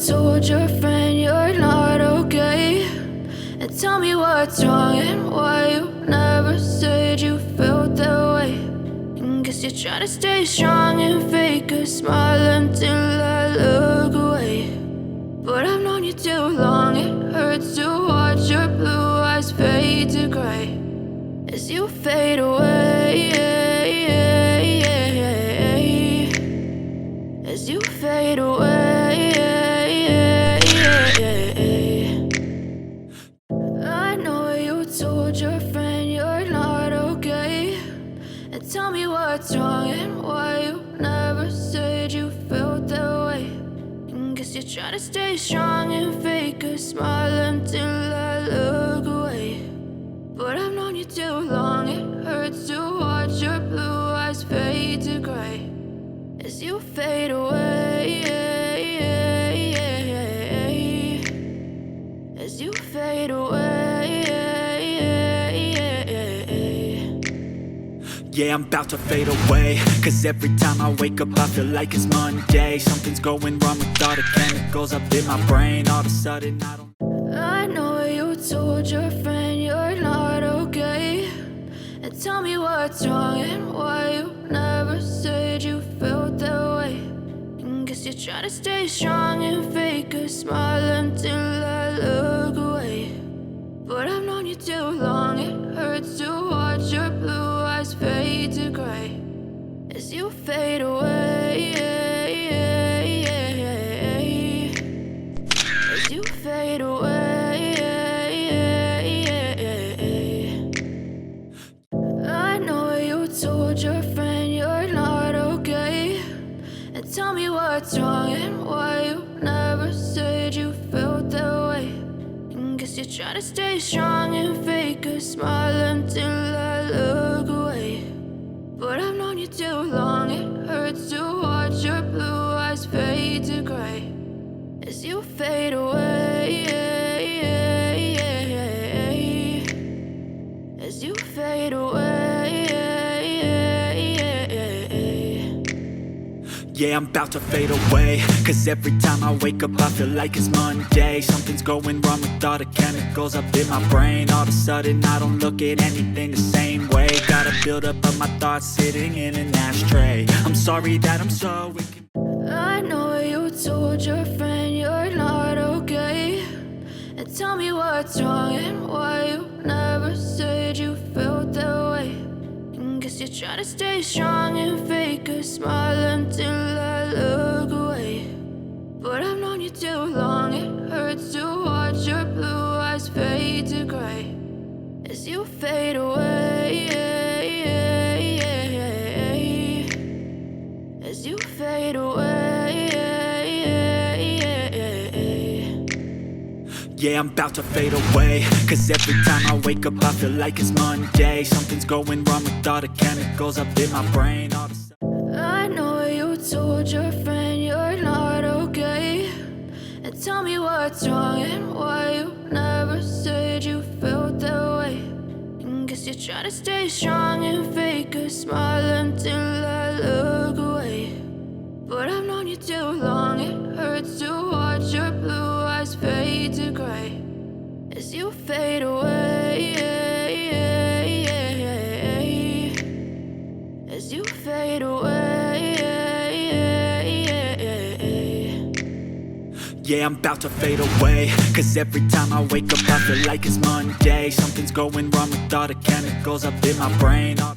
told your friend you're not okay, and tell me what's wrong and why you never said you felt that way. And guess you're trying to stay strong and fake a smile until I look away. But I've known you too long, it hurts to watch your blue eyes fade to gray as you fade away, as you fade away. I know you told your friend you're not okay, and tell me what's wrong and why you never said you felt that way. And guess you're trying to stay strong and fake a smile until I look away. But I've known you too long, it hurts to watch your blue eyes fade to gray as you fade away, as you fade away. Yeah, I'm about to fade away, cause every time I wake up I feel like it's Monday. Something's going wrong with all the chemicals up in my brain. All of a sudden I don't... I know you told your friend you're not okay, and tell me what's wrong and why you never said you felt that way. And guess you're trying to stay strong and fake a smile until I look away. But I've known you too long, it hurts to watch your blue eyes fade to gray as you fade away, as you fade away. I know you told your friend you're not okay, and tell me what's wrong and why you never said you felt that way. And guess you're trying to stay strong and fake a smile until I look away. But I've known you too long, it hurts to watch your blue eyes fade to gray as you fade away, as you fade away. Yeah, I'm about to fade away, cause every time I wake up I feel like it's Monday. Something's going wrong with all the chemicals up in my brain. All of a sudden I don't look at anything the same way. Got a build-up of my thoughts sitting in an ashtray. I'm sorry that I'm so... I know you told your friend you're not okay, and tell me what's wrong and why you never said you felt that way. And guess you're trying to stay strong and fake a smile until I look away. But I've known you too long, it hurts to watch your blue eyes fade to gray as you fade away, as you fade away. Yeah, I'm about to fade away, cause every time I wake up I feel like it's Monday. Something's going wrong with all the chemicals up in my brain. All of a sudden... I know you told your friend you're not okay, and tell me what's wrong and why you never said you felt that way. And guess you're trying to stay strong and fake a smile until I look away. But I've known you too long, it hurts to watch your blue eyes fade to gray as you fade away, as you fade away. Yeah, I'm about to fade away, cause every time I wake up I feel like it's Monday. Something's going wrong with all the chemicals up in my brain.